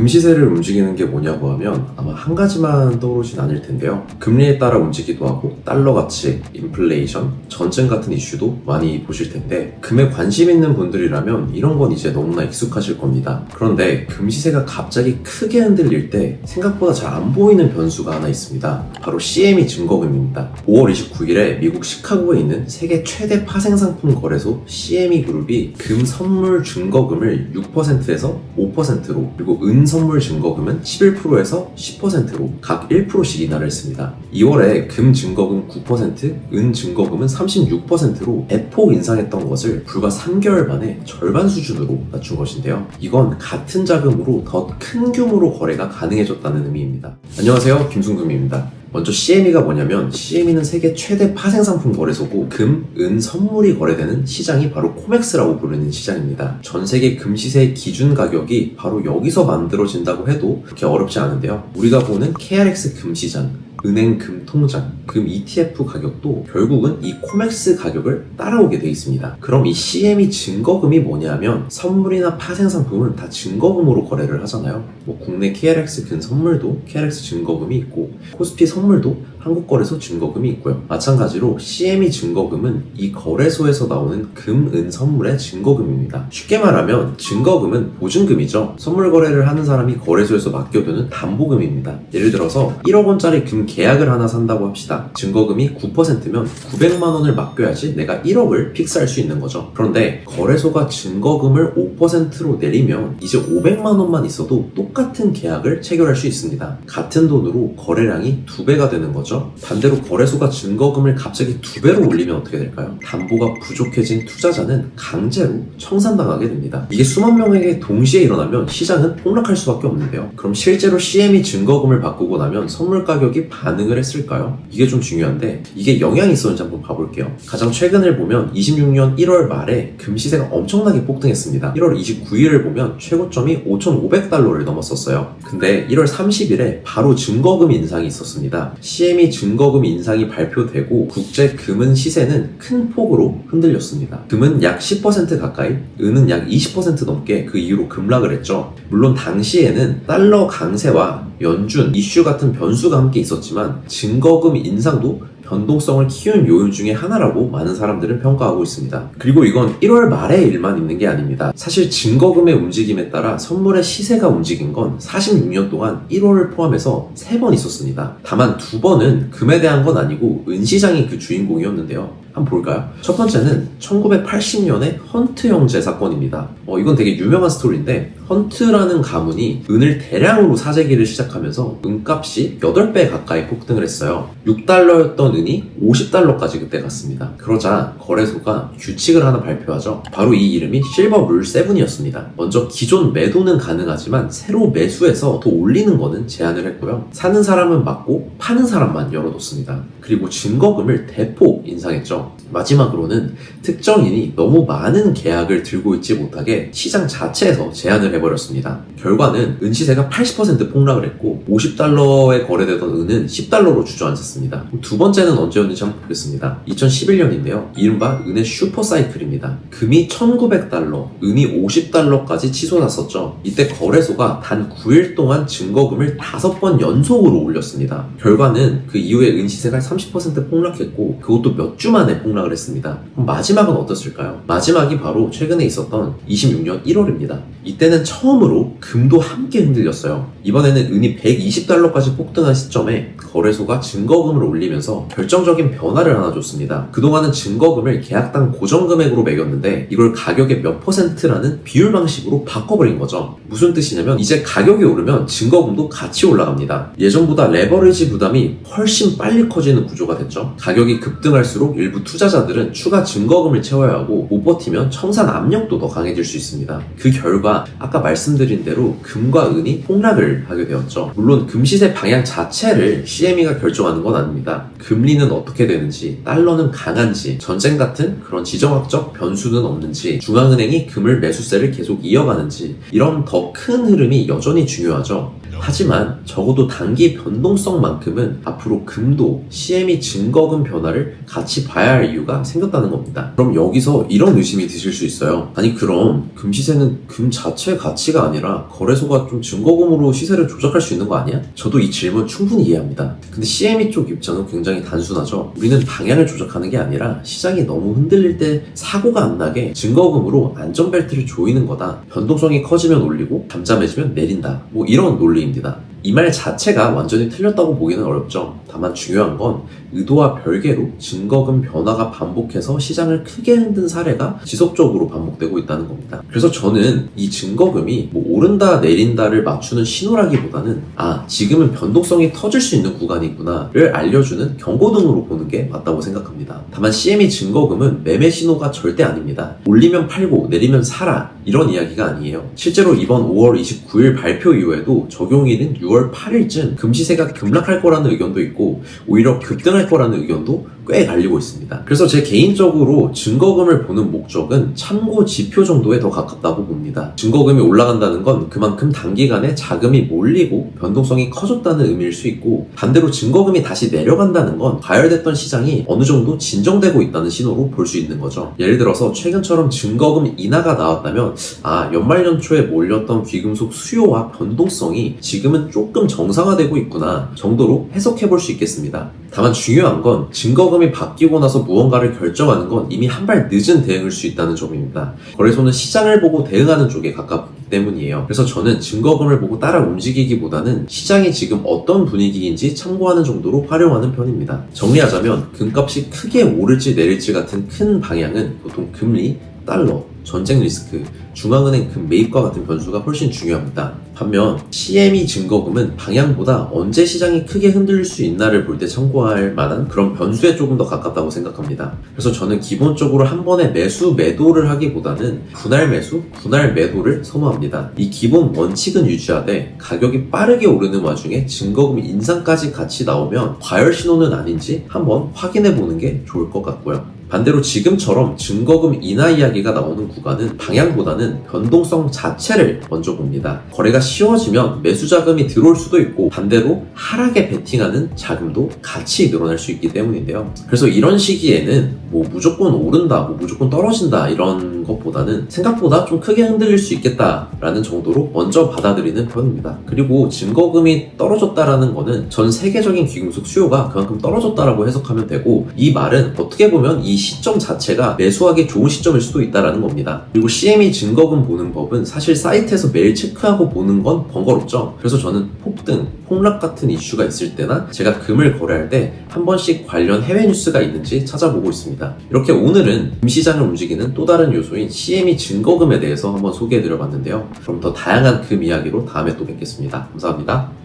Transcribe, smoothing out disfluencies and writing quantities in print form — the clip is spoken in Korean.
금시세를 움직이는 게 뭐냐고 하면 아마 한 가지만 떠오르진 않을 텐데요. 금리에 따라 움직이기도 하고 달러 가치, 인플레이션, 전쟁 같은 이슈도 많이 보실 텐데 금에 관심 있는 분들이라면 이런 건 이제 너무나 익숙하실 겁니다. 그런데 금시세가 갑자기 크게 흔들릴 때 생각보다 잘 안 보이는 변수가 하나 있습니다. 바로 CME 증거금입니다. 5월 29일에 미국 시카고에 있는 세계 최대 파생상품 거래소 CME 그룹이 금 선물 증거금을 6%에서 5%로 그리고 은 선물 증거금은 11%에서 10%로 각 1%씩 인하를 했습니다. 2월에 금 증거금 9%, 은 증거금은 36%로 대폭 인상했던 것을 불과 3개월 만에 절반 수준으로 낮춘 것인데요. 이건 같은 자금으로 더 큰 규모로 거래가 가능해졌다는 의미입니다. 안녕하세요, 김순금입니다. 먼저 CME가 뭐냐면 CME는 세계 최대 파생상품 거래소고 금, 은, 선물이 거래되는 시장이 바로 코맥스라고 부르는 시장입니다. 전 세계 금시세의 기준 가격이 바로 여기서 만들어진다고 해도 그렇게 어렵지 않은데요. 우리가 보는 KRX 금시장, 은행 금 통장, 금 ETF 가격도 결국은 이 코맥스 가격을 따라오게 돼 있습니다. 그럼 이 CME 증거금이 뭐냐면 선물이나 파생상품은 다 증거금으로 거래를 하잖아요. 국내 KRX 금 선물도 KRX 증거금이 있고 코스피 선물도 한국거래소 증거금이 있고요. 마찬가지로 CME 증거금은 이 거래소에서 나오는 금, 은 선물의 증거금입니다. 쉽게 말하면 증거금은 보증금이죠. 선물 거래를 하는 사람이 거래소에서 맡겨두는 담보금입니다. 예를 들어서 1억 원짜리 금 계약을 하나 산다고 합시다. 증거금이 9%면 900만 원을 맡겨야지 내가 1억을 픽스할 수 있는 거죠. 그런데 거래소가 증거금을 5%로 내리면 이제 500만 원만 있어도 똑같은 계약을 체결할 수 있습니다. 같은 돈으로 거래량이 2배가 되는 거죠. 반대로 거래소가 증거금을 갑자기 2배로 올리면 어떻게 될까요? 담보가 부족해진 투자자는 강제로 청산당하게 됩니다. 이게 수만 명에게 동시에 일어나면 시장은 폭락할 수밖에 없는데요. 그럼 실제로 CME 증거금을 바꾸고 나면 선물 가격이 반응을 했을까요? 이게 좀 중요한데 이게 영향이 있었는지 한번 봐볼게요. 가장 최근을 보면 26년 1월 말에 금시세가 엄청나게 폭등했습니다. 1월 29일을 보면 최고점이 5,500달러를 넘었었어요. 근데 1월 30일에 바로 증거금 인상이 있었습니다. CME 증거금 인상이 발표되고 국제 금은 시세는 큰 폭으로 흔들렸습니다. 금은 약 10% 가까이, 은은 약 20% 넘게 그 이후로 급락을 했죠. 물론 당시에는 달러 강세와 연준, 이슈 같은 변수가 함께 있었지만 증거금 인상도 변동성을 키운 요인 중에 하나라고 많은 사람들은 평가하고 있습니다. 그리고 이건 1월 말의 일만 있는 게 아닙니다. 사실 증거금의 움직임에 따라 선물의 시세가 움직인 건 46년 동안 1월을 포함해서 3번 있었습니다. 다만 2번은 금에 대한 건 아니고 은시장이 그 주인공이었는데요. 한번 볼까요? 첫 번째는 1980년의 헌트 형제 사건입니다. 이건 되게 유명한 스토리인데 헌트라는 가문이 은을 대량으로 사재기를 시작하면서 은값이 8배 가까이 폭등을 했어요. 6달러였던 은이 50달러까지 그때 갔습니다. 그러자 거래소가 규칙을 하나 발표하죠. 바로 이 이름이 실버 룰 7이었습니다. 먼저 기존 매도는 가능하지만 새로 매수해서 더 올리는 거는 제한을 했고요. 사는 사람은 막고 파는 사람만 열어뒀습니다. 그리고 증거금을 대폭 인상했죠. 마지막으로는 특정인이 너무 많은 계약을 들고 있지 못하게 시장 자체에서 제한을 해버렸습니다. 결과는 은시세가 80% 폭락을 했고 50달러에 거래되던 은은 10달러로 주저앉았습니다. 두 번째는 언제였는지 한번 보겠습니다. 2011년인데요. 이른바 은의 슈퍼사이클입니다. 금이 1900달러, 은이 50달러까지 치솟았었죠. 이때 거래소가 단 9일 동안 증거금을 5번 연속으로 올렸습니다. 결과는 그 이후에 은시세가 30% 폭락했고 그것도 몇 주 만에 폭락을 했습니다. 그럼 마지막은 어땠을까요? 마지막이 바로 최근에 있었던 26년 1월입니다. 이때는 처음으로 금도 함께 흔들렸어요. 이번에는 은이 120달러까지 폭등한 시점에 거래소가 증거금을 올리면서 결정적인 변화를 하나 줬습니다. 그동안은 증거금을 계약당 고정금액으로 매겼는데 이걸 가격의 몇 %라는 비율 방식으로 바꿔버린 거죠. 무슨 뜻이냐면 이제 가격이 오르면 증거금도 같이 올라갑니다. 예전보다 레버리지 부담이 훨씬 빨리 커지는 구조가 됐죠. 가격이 급등할수록 일부 투자자들은 추가 증거금을 채워야 하고 못 버티면 청산 압력도 더 강해질 수 있습니다. 그 결과 아까 말씀드린 대로 금과 은이 폭락을 하게 되었죠. 물론 금시세 방향 자체를 CME가 결정하는 건 아닙니다. 금리는 어떻게 되는지, 달러는 강한지, 전쟁 같은 그런 지정학적 변수는 없는지, 중앙은행이 금을 매수세를 계속 이어가는지 이런 더 큰 흐름이 여전히 중요하죠. 하지만 적어도 단기 변동성만큼은 앞으로 금도 CME 증거금 변화를 같이 봐야 할 이유가 생겼다는 겁니다. 그럼 여기서 이런 의심이 드실 수 있어요. 아니 그럼 금 시세는 금 자체 가치가 아니라 거래소가 좀 증거금으로 시세를 조작할 수 있는 거 아니야? 저도 이 질문 충분히 이해합니다. 근데 CME 쪽 입장은 굉장히 단순하죠. 우리는 방향을 조작하는 게 아니라 시장이 너무 흔들릴 때 사고가 안 나게 증거금으로 안전벨트를 조이는 거다. 변동성이 커지면 올리고 잠잠해지면 내린다. 뭐 이런 논리입니다. 이 말 자체가 완전히 틀렸다고 보기는 어렵죠. 다만 중요한 건 의도와 별개로 증거금 변화가 반복해서 시장을 크게 흔든 사례가 지속적으로 반복되고 있다는 겁니다. 그래서 저는 이 증거금이 뭐 오른다 내린다를 맞추는 신호라기보다는 지금은 변동성이 터질 수 있는 구간이구나를 알려주는 경고등으로 보는 게 맞다고 생각합니다. 다만 CME 증거금은 매매 신호가 절대 아닙니다. 올리면 팔고 내리면 사라 이런 이야기가 아니에요. 실제로 이번 5월 29일 발표 이후에도 적용일인 6월 8일쯤 금시세가 급락할 거라는 의견도 있고 오히려 급등할 거라는 의견도 꽤 갈리고 있습니다. 그래서 제 개인적으로 증거금을 보는 목적은 참고 지표 정도에 더 가깝다고 봅니다. 증거금이 올라간다는 건 그만큼 단기간에 자금이 몰리고 변동성이 커졌다는 의미일 수 있고 반대로 증거금이 다시 내려간다는 건 과열됐던 시장이 어느 정도 진정되고 있다는 신호로 볼 수 있는 거죠. 예를 들어서 최근처럼 증거금 인하가 나왔다면 연말 연초에 몰렸던 귀금속 수요와 변동성이 지금은 조금 정상화되고 있구나 정도로 해석해 볼 수 있겠습니다. 다만 중요한 건 증거금이 바뀌고 나서 무언가를 결정하는 건 이미 한 발 늦은 대응일 수 있다는 점입니다. 거래소는 시장을 보고 대응하는 쪽에 가깝기 때문이에요. 그래서 저는 증거금을 보고 따라 움직이기보다는 시장이 지금 어떤 분위기인지 참고하는 정도로 활용하는 편입니다. 정리하자면 금값이 크게 오를지 내릴지 같은 큰 방향은 보통 금리, 달러, 전쟁 리스크, 중앙은행 금 매입과 같은 변수가 훨씬 중요합니다. 반면 CME 증거금은 방향보다 언제 시장이 크게 흔들릴 수 있나를 볼 때 참고할 만한 그런 변수에 조금 더 가깝다고 생각합니다. 그래서 저는 기본적으로 한 번에 매수 매도를 하기보다는 분할 매수, 분할 매도를 선호합니다. 이 기본 원칙은 유지하되 가격이 빠르게 오르는 와중에 증거금 인상까지 같이 나오면 과열 신호는 아닌지 한번 확인해 보는 게 좋을 것 같고요. 반대로 지금처럼 증거금 인하 이야기가 나오는 구간은 방향보다는 변동성 자체를 먼저 봅니다. 거래가 쉬워지면 매수 자금이 들어올 수도 있고 반대로 하락에 베팅하는 자금도 같이 늘어날 수 있기 때문인데요. 그래서 이런 시기에는 뭐 무조건 오른다, 뭐 무조건 떨어진다 이런 것보다는 생각보다 좀 크게 흔들릴 수 있겠다라는 정도로 먼저 받아들이는 편입니다. 그리고 증거금이 떨어졌다라는 거는 전 세계적인 귀금속 수요가 그만큼 떨어졌다라고 해석하면 되고 이 말은 어떻게 보면 이 시점 자체가 매수하기 좋은 시점일 수도 있다라는 겁니다. 그리고 CME 증거금 보는 법은 사실 사이트에서 매일 체크하고 보는 건 번거롭죠. 그래서 저는 폭등, 폭락 같은 이슈가 있을 때나 제가 금을 거래할 때 한 번씩 관련 해외 뉴스가 있는지 찾아보고 있습니다. 이렇게 오늘은 금시장을 움직이는 또 다른 요소인 CME 증거금에 대해서 한번 소개해드려 봤는데요. 그럼 더 다양한 금 이야기로 다음에 또 뵙겠습니다. 감사합니다.